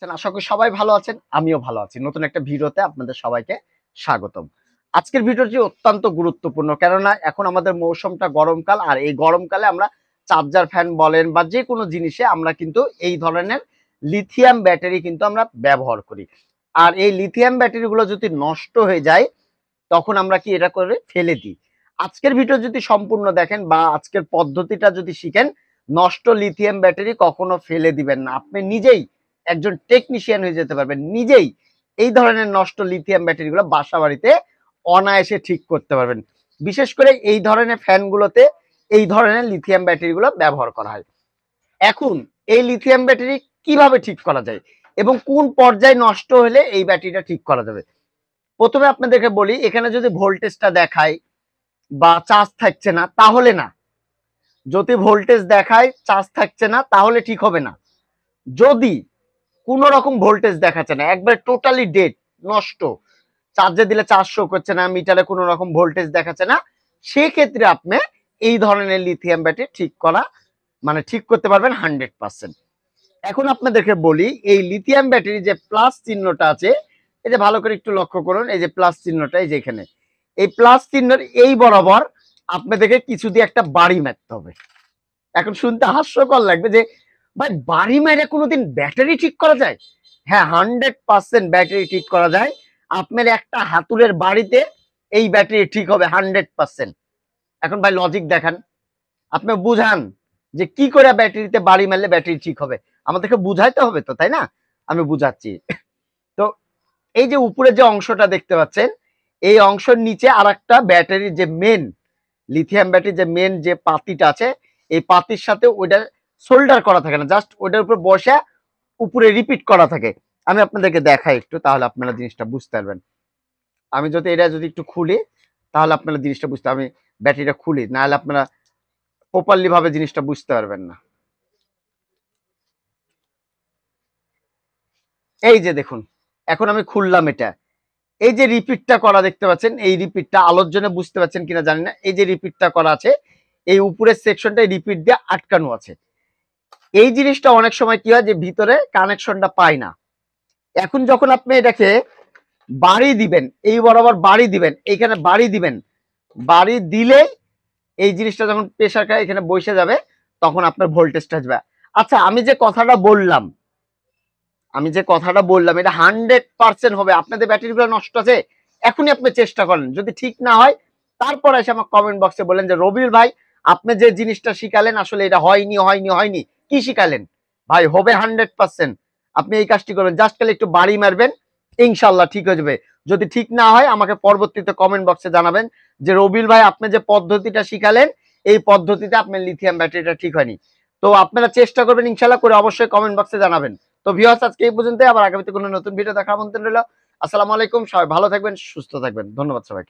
আছেন? আশা করি সবাই ভালো আছেন। আমিও ভালো আছি। নতুন একটা ভিডিওতে আপনাদের সবাইকে স্বাগতম। আজকের ভিডিওটি অত্যন্ত গুরুত্বপূর্ণ। কেননা এখন আমাদের মৌসুমটা গরমকাল। আর এই গরমকালে আমরা চার্জার ফ্যান বলেন বা যেকোনো জিনিসে আমরা কিন্তু এই ধরনের লিথিয়াম ব্যাটারি কিন্তু আমরা ব্যবহার করি। আর এই লিথিয়াম ব্যাটারিগুলো যদি নষ্ট হয়ে যায়, তখন আমরা কি এটা করে ফেলে দিই। আজকের ভিডিও যদি সম্পূর্ণ দেখেন বা আজকের পদ্ধতিটা যদি শিখেন, নষ্ট লিথিয়াম ব্যাটারি কখনো ফেলে দিবেন না। আপনি নিজেই একজন টেকনিশিয়ান হয়ে যেতে পারবেন। নিজেই এই ধরনের নষ্ট লিথিয়াম ব্যাটারিগুলো বাসা বাড়িতে অনায়াসে ঠিক করতে পারবেন। বিশেষ করে এই ধরনের ফ্যানগুলোতে এই ধরনের লিথিয়াম ব্যাটারিগুলো ব্যবহার করা হয়। এখন এই লিথিয়াম ব্যাটারি কিভাবে ঠিক করা যায় এবং কোন পর্যায়ে নষ্ট হলে এই ব্যাটারিটা ঠিক করা যাবে। প্রথমে আপনাদেরকে বলি, এখানে যদি ভোল্টেজটা দেখায় বা চার্জ থাকছে না তাহলে না। যদি ভোল্টেজ দেখায় চার্জ থাকছে না তাহলে ঠিক হবে না। যদি কোনো রকম ভোল্টেজ দেখাচ্ছে না, একবার টোটালি ডেড, নষ্ট, চার্জে দিলে চার্জ শো করছে না, মিটারে কোনো রকম ভোল্টেজ দেখাচ্ছে না, সেক্ষেত্রে আপনি এই ধরনের লিথিয়াম ব্যাটারি ঠিক করা মানে ঠিক করতে পারবেন 100%। এখন আপনাদেরকে বলি, এই লিথিয়াম ব্যাটারি যে প্লাস চিহ্নটা আছে, এই যে ভালো করে একটু লক্ষ্য করুন, এই যে প্লাস চিহ্নটা, এই যে এখানে এই প্লাস চিহ্নের এই বরাবর আপনাদেরকে কিছু দিয়ে একটা বাড়ি মারতে হবে। এখন শুনতে হাস্যকর লাগবে যে ভাই বাড়ি মেরে কোনোদিন ব্যাটারি ঠিক করা যায়? হ্যাঁ, 100% ব্যাটারি ঠিক করা যায়। আপনার একটা হাতুড়ের বাড়িতে এই ব্যাটারি ঠিক হবে 100%। এখন ভাই লজিক দেখান, আপনি বুঝান যে কি করে ব্যাটারিতে বাড়ি মারলে ব্যাটারি ঠিক হবে। আমাদেরকে বুঝাইতে হবে তো, তাই না? আমি বুঝাচ্ছি। তো এই যে উপরে যে অংশটা দেখতে পাচ্ছেন, এই অংশের নিচে আর একটা ব্যাটারির যে মেন লিথিয়াম ব্যাটারি যে মেন যে পাতিটা আছে, এই পাতির সাথে ওইটা সোল্ডার করা থাকে না, জাস্ট ওইটার উপর বসে উপরে রিপিট করা থাকে। আমি আপনাদেরকে দেখাই একটু, তাহলে আপনারা জিনিসটা বুঝতে পারবেন। আমি যদি এটা যদি একটু খুলি, তাহলে আপনারা জিনিসটা বুঝতে, আমি ব্যাটারিটা খুলি, নাহলে আপনারা প্রপারলি ভাবে জিনিসটা বুঝতে পারবেন না। এই যে দেখুন, এখন আমি খুললাম এটা। এই যে রিপিটটা করা দেখতে পাচ্ছেন, এই রিপিটটা আলোর জন্য বুঝতে পাচ্ছেন কিনা জানি না, এই যে রিপিটটা করা আছে, এই উপরের সেকশনটা রিপিট দিয়ে আটকানো আছে। এই জিনিসটা অনেক সময় কি হয় যে ভিতরে কানেকশনটা পায় না। এখন যখন আপনি এটাকে বাড়ি দিবেন, এই বরাবর বাড়ি দিবেন, এইখানে বাড়ি দিবেন, বাড়ি দিলেই এই জিনিসটা যখন প্রেসার খায় এখানে বসে যাবে, তখন আপনার ভোল্টেজটা আসবে। আচ্ছা, আমি যে কথাটা বললাম এটা 100% হবে। আপনাদের ব্যাটারিগুলো নষ্ট আছে, এখনই আপনি চেষ্টা করেন। যদি ঠিক না হয় তারপর এসে আমার কমেন্ট বক্সে বলেন যে রবিউল ভাই, আপনি যে জিনিসটা শিখালেন আসলে এটা হয়নি, কি শিখালেন? ভাই হবে 100%। আপনি এই কাজটি করবেন, জাস্ট খালি একটু বাড়ি মারবেন, ইনশাল্লাহ ঠিক হয়ে যাবে। যদি ঠিক না হয় আমাকে পরবর্তীতে কমেন্ট বক্সে জানাবেন যে রবিউল ভাই, আপনি যে পদ্ধতিটা শিখালেন এই পদ্ধতিতে আপনার লিথিয়াম ব্যাটারিটা ঠিক হয়নি। তো আপনারা চেষ্টা করবেন, ইনশাল্লাহ করে অবশ্যই কমেন্ট বক্সে জানাবেন। তো ভিউয়ার্স, আজকে এই পর্যন্তই। আবার আগামীতে কোনো নতুন ভিডিও দেখার আমন্ত্রণ রইল। আসসালামু আলাইকুম। সবাই ভালো থাকবেন, সুস্থ থাকবেন। ধন্যবাদ সবাইকে।